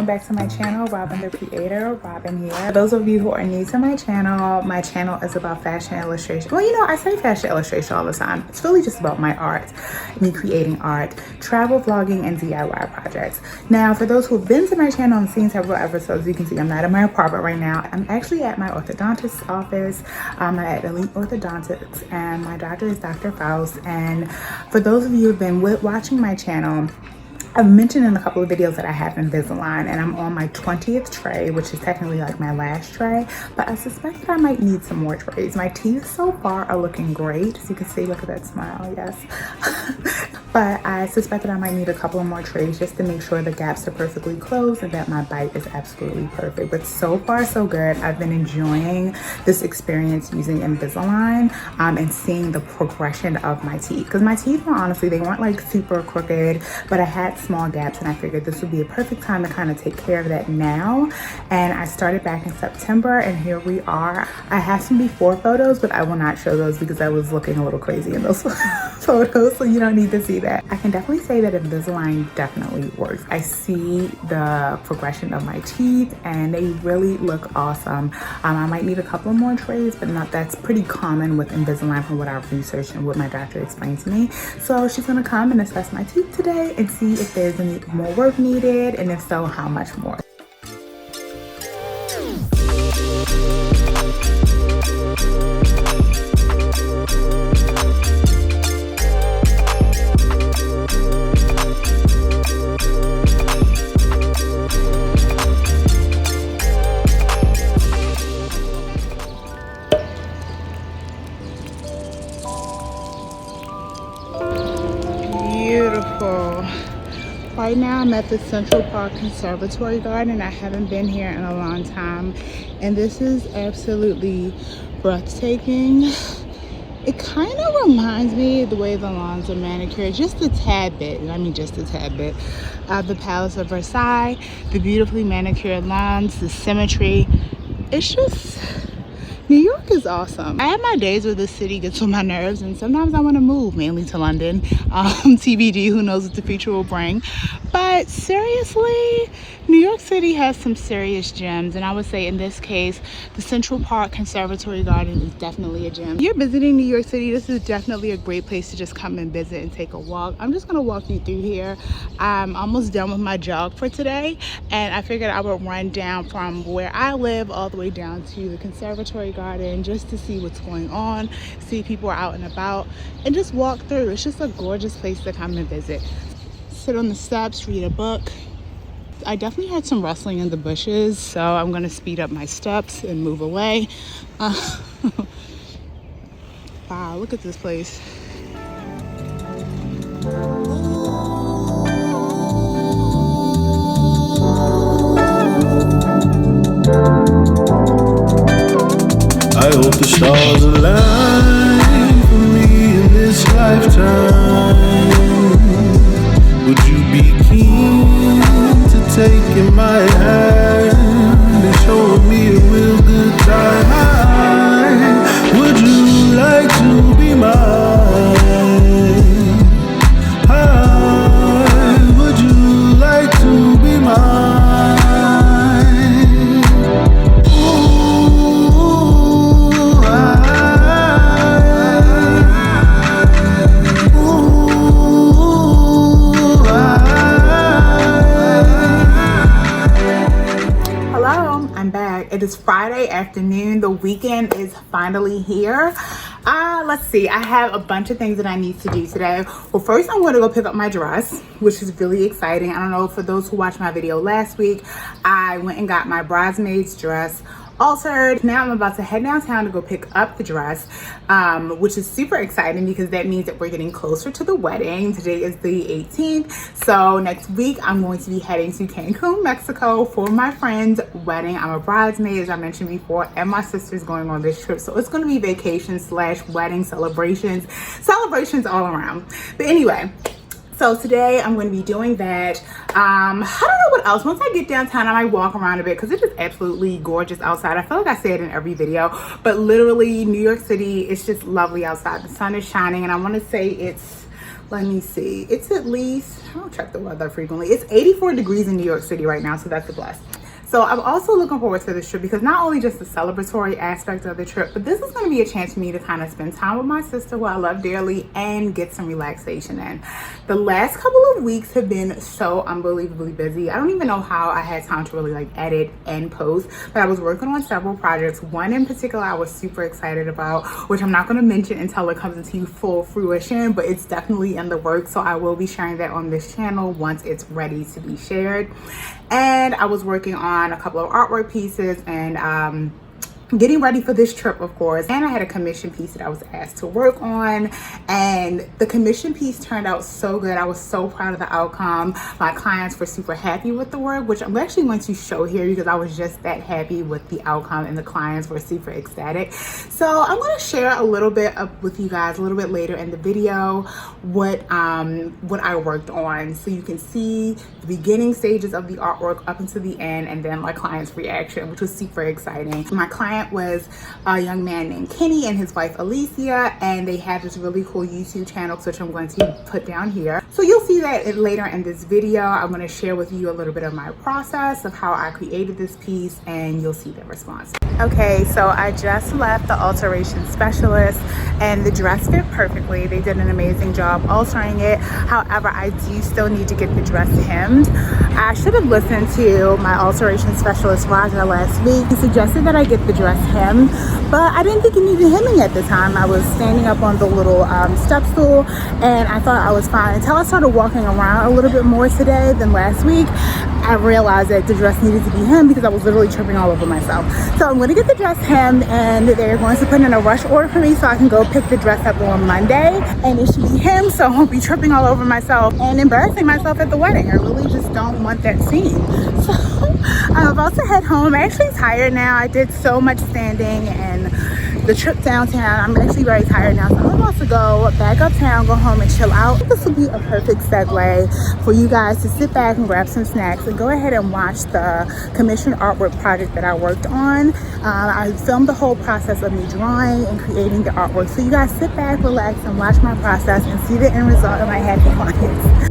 welcome back to my channel. Robin the Creator, Robin here. For those of you who are new to my channel is about fashion illustration. Well, you know, I say fashion illustration all the time. It's really just about my art, me creating art, travel vlogging, and DIY projects. Now, for those who've been to my channel and seen several episodes, you can see I'm not in my apartment right now. I'm actually at my orthodontist's office. I'm at Elite Orthodontics, and my doctor is Dr. Faust. And for those of you who've been watching my channel, I've mentioned in a couple of videos that I have Invisalign, and I'm on my 20th tray, which is technically like my last tray, but I suspect that I might need some more trays. My teeth so far are looking great. As you can see, look at that smile, yes. But I suspect that I might need a couple of more trays just to make sure the gaps are perfectly closed and that my bite is absolutely perfect. But so far, so good. I've been enjoying this experience using Invisalign and seeing the progression of my teeth. Because my teeth were honestly, they weren't like super crooked, but I had small gaps, and I figured this would be a perfect time to kind of take care of that now. And I started back in September, and here we are. I have some before photos, but I will not show those because I was looking a little crazy in those photos, so you don't need to see that. I can definitely say that Invisalign definitely works. I see the progression of my teeth, and they really look awesome. I might need a couple more trays, but that's pretty common with Invisalign from what I've researched and what my doctor explained to me. So she's gonna come and assess my teeth today and see if there's any more work needed, and if so, how much more. Beautiful. Right now I'm at the Central Park Conservatory Garden. I haven't been here in a long time, and this is absolutely breathtaking. It kind of reminds me of the way the lawns are manicured, just a tad bit, and I mean just a tad bit, of the Palace of Versailles. The beautifully manicured lawns, the symmetry. It's just, New York is awesome. I have my days where the city gets on my nerves, and sometimes I want to move, mainly to London. TBD, who knows what the future will bring. But seriously, New York City has some serious gems, and I would say in this case, the Central Park Conservatory Garden is definitely a gem. If you're visiting New York City, this is definitely a great place to just come and visit and take a walk. I'm just gonna walk you through here. I'm almost done with my jog for today, and I figured I would run down from where I live all the way down to the Conservatory Garden just to see what's going on, see if people are out and about, and just walk through. It's just a gorgeous place to come and visit. Sit on the steps, read a book. I definitely heard some rustling in the bushes, so I'm gonna speed up my steps and move away. Wow, look at this place. I hope the stars align for me in this lifetime. Would you be keen to take in my hand and show me a real good time? Would you like to be mine? Hi, would you like to be mine? It is Friday afternoon. The weekend is finally here. Let's see. I have a bunch of things that I need to do today. Well, first I'm going to go pick up my dress, which is really exciting. I don't know, for those who watched my video last week, I went and got my bridesmaid's dress altered. Now I'm about to head downtown to go pick up the dress, which is super exciting because that means that we're getting closer to the wedding. Today is the 18th, so next week I'm going to be heading to Cancun, Mexico for my friend's wedding. I'm a bridesmaid, as I mentioned before, and my sister's going on this trip, so it's going to be vacation / wedding celebrations all around. But anyway, so today I'm going to be doing that. I don't know what else. Once I get downtown, I might walk around a bit because it is absolutely gorgeous outside. I feel like I say it in every video, but literally New York City, it's just lovely outside. The sun is shining, and I want to say it's let me see, it's at least, I don't check the weather frequently, it's 84 degrees in New York City right now, so that's a bless. So I'm also looking forward to this trip because not only just the celebratory aspect of the trip, but this is going to be a chance for me to kind of spend time with my sister, who I love dearly, and get some relaxation in. The last couple of weeks have been so unbelievably busy. I don't even know how I had time to really like edit and post, but I was working on several projects. One in particular I was super excited about, which I'm not going to mention until it comes into full fruition, but it's definitely in the works. So I will be sharing that on this channel once it's ready to be shared. And I was working on a couple of artwork pieces and getting ready for this trip, of course. And I had a commission piece that I was asked to work on, and the commission piece turned out so good. I was so proud of the outcome. My clients were super happy with the work, which I'm actually going to show here because I was just that happy with the outcome, and the clients were super ecstatic. So I'm going to share a little bit with you guys a little bit later in the video what I worked on, so you can see the beginning stages of the artwork up until the end, and then my client's reaction, which was super exciting. My client was a young man named Kenny and his wife Alicia, and they have this really cool YouTube channel, which I'm going to put down here. So you'll see that later in this video. I'm going to share with you a little bit of my process of how I created this piece, and you'll see the response. Okay, so I just left the alteration specialist, and the dress fit perfectly. They did an amazing job altering it. However, I do still need to get the dress hemmed. I should have listened to my alteration specialist Roger last week. He suggested that I get the dress hemmed, but I didn't think it needed hemming at the time. I was standing up on the little step stool, and I thought I was fine until I started walking around a little bit more today than last week. I realized that the dress needed to be hemmed because I was literally tripping all over myself. So I'm going to get the dress hemmed, and they're going to put in a rush order for me so I can go pick the dress up on Monday, and it should be hemmed so I won't be tripping all over myself and embarrassing myself at the wedding. I really just don't want that scene. So I'm about to head home. I'm actually tired now. I did so much standing and the trip downtown. I'm actually very tired now, so I'm about to go back uptown, go home and chill out. This will be a perfect segue for you guys to sit back and grab some snacks and go ahead and watch the commissioned artwork project that I worked on. I filmed the whole process of me drawing and creating the artwork, so you guys sit back, relax, and watch my process and see the end result of my happy clients.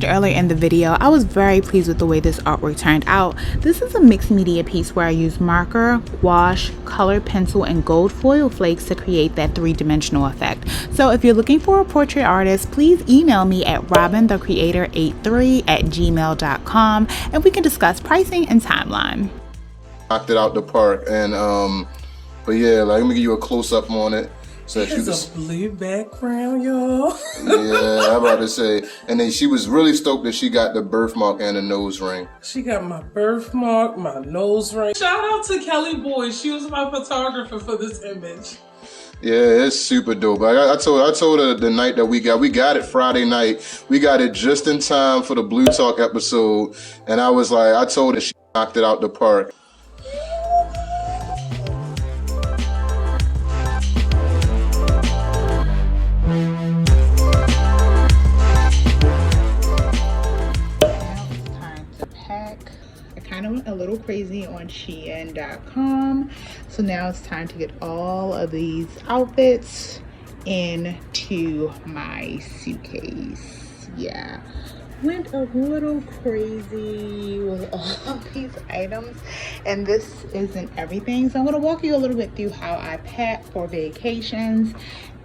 Earlier in the video, I was very pleased with the way this artwork turned out. This is a mixed media piece where I used marker, wash, colored pencil, and gold foil flakes to create that three-dimensional effect. So if you're looking for a portrait artist, please email me at robinthecreator83@gmail.com and we can discuss pricing and timeline. Knocked it out the park, and but yeah, like, let me give you a close-up on it. So that It's a blue background, y'all. Yeah, I'm about to say. And then she was really stoked that she got the birthmark and the nose ring. She got my birthmark, my nose ring. Shout out to Kelly Boyd. She was my photographer for this image. Yeah, it's super dope. I told her the night that we got it Friday night. We got it just in time for the Blue Talk episode. And I was like, I told her she knocked it out the park. A little crazy on Shein.com, so now it's time to get all of these outfits into my suitcase. Yeah, went a little crazy with all of these items, and this isn't everything. So I'm going to walk you a little bit through how I pack for vacations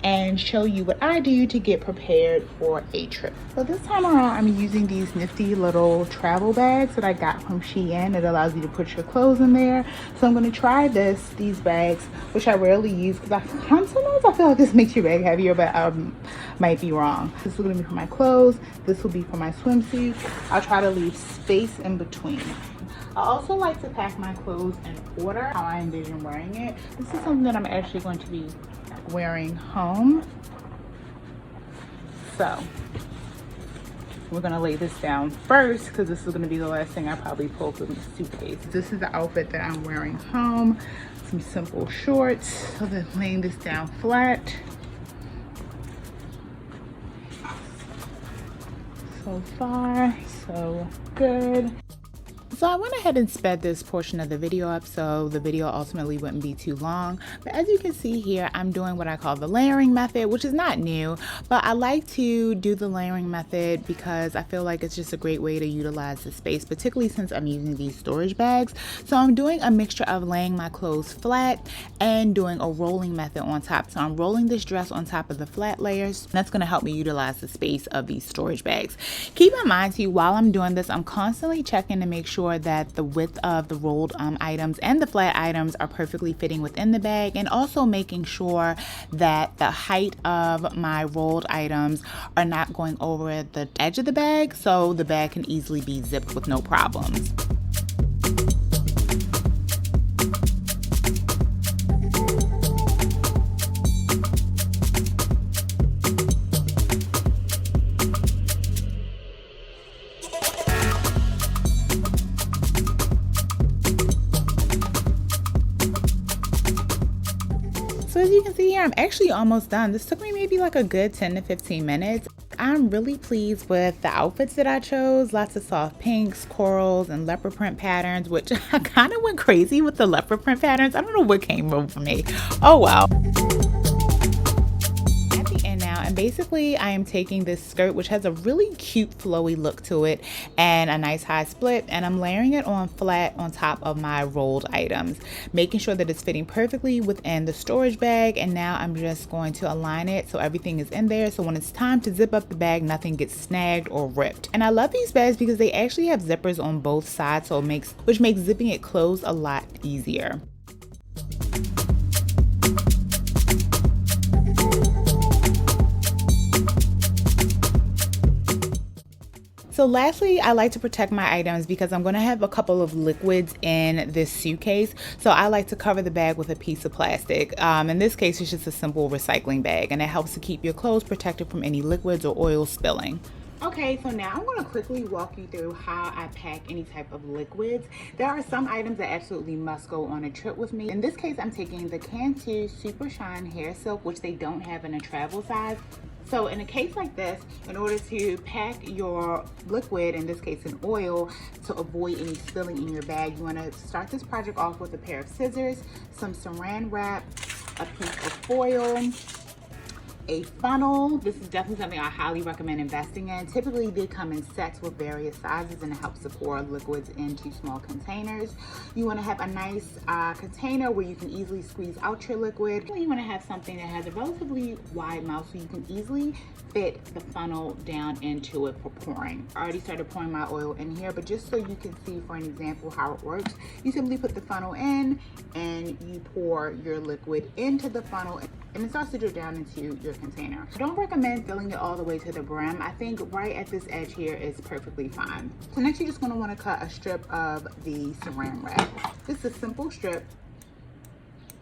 and show you what I do to get prepared for a trip. So this time around, I'm using these nifty little travel bags that I got from Shein. It allows you to put your clothes in there. So I'm going to try these bags, which I rarely use because sometimes I feel like this makes your bag heavier, but I might be wrong. This is going to be for my clothes. This will be for my swimsuit. I'll try to leave space in between. I also like to pack my clothes in order, how I envision wearing it. This is something that I'm actually going to be wearing home. So we're gonna lay this down first because this is gonna be the last thing I probably pull from the suitcase. This is the outfit that I'm wearing home. Some simple shorts. So then laying this down flat. So far, so good. So I went ahead and sped this portion of the video up so the video ultimately wouldn't be too long. But as you can see here, I'm doing what I call the layering method, which is not new, but I like to do the layering method because I feel like it's just a great way to utilize the space, particularly since I'm using these storage bags. So I'm doing a mixture of laying my clothes flat and doing a rolling method on top. So I'm rolling this dress on top of the flat layers. That's going to help me utilize the space of these storage bags. Keep in mind too, while I'm doing this, I'm constantly checking to make sure that the width of the rolled items and the flat items are perfectly fitting within the bag, and also making sure that the height of my rolled items are not going over the edge of the bag, so the bag can easily be zipped with no problems. So as you can see here, I'm actually almost done. This took me maybe like a good 10 to 15 minutes. I'm really pleased with the outfits that I chose. Lots of soft pinks, corals, and leopard print patterns, which I kind of went crazy with the leopard print patterns. I don't know what came over me. Oh wow. And basically I am taking this skirt, which has a really cute flowy look to it and a nice high split, and I'm layering it on flat on top of my rolled items, making sure that it's fitting perfectly within the storage bag. And now I'm just going to align it so everything is in there, so when it's time to zip up the bag, nothing gets snagged or ripped. And I love these bags because they actually have zippers on both sides, so which makes zipping it closed a lot easier. So lastly, I like to protect my items because I'm going to have a couple of liquids in this suitcase. So I like to cover the bag with a piece of plastic. In this case, it's just a simple recycling bag, and it helps to keep your clothes protected from any liquids or oil spilling. Okay, so now I'm going to quickly walk you through how I pack any type of liquids. There are some items that absolutely must go on a trip with me. In this case, I'm taking the Cancun Super Shine Hair Silk, which they don't have in a travel size. So in a case like this, in order to pack your liquid, in this case an oil, to avoid any spilling in your bag, you want to start this project off with a pair of scissors, some saran wrap, a piece of foil, a funnel. This is definitely something I highly recommend investing in. Typically they come in sets with various sizes, and it helps to pour liquids into small containers. You want to have a nice container where you can easily squeeze out your liquid. You want to have something that has a relatively wide mouth so you can easily fit the funnel down into it for pouring. I already started pouring my oil in here, but just so you can see for an example how it works, you simply put the funnel in and you pour your liquid into the funnel, and it starts to drip down into your container. I don't recommend filling it all the way to the brim. I think right at this edge here is perfectly fine. So next you're just going to want to cut a strip of the saran wrap. This is a simple strip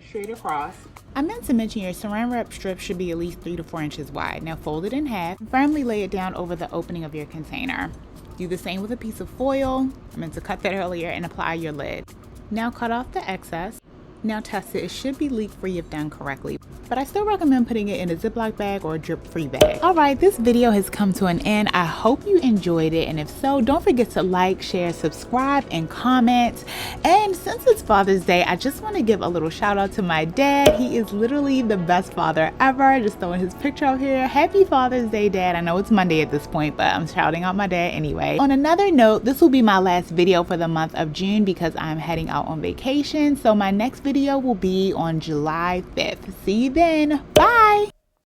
straight across. I meant to mention your saran wrap strip should be at least 3 to 4 inches wide. Now fold it in half and firmly lay it down over the opening of your container. Do the same with a piece of foil. I meant to cut that earlier, and apply your lid. Now cut off the excess. Now test it. It should be leak free if done correctly. but I still recommend putting it in a Ziploc bag or a drip-free bag. All right, this video has come to an end. I hope you enjoyed it, and if so, don't forget to like, share, subscribe, and comment. And since it's Father's Day, I just want to give a little shout out to my dad. He is literally the best father ever. Just throwing his picture up here. Happy Father's Day, Dad. I know it's Monday at this point, but I'm shouting out my dad anyway. On another note, this will be my last video for the month of June because I'm heading out on vacation. So my next video will be on July 5th. See you then. Bye.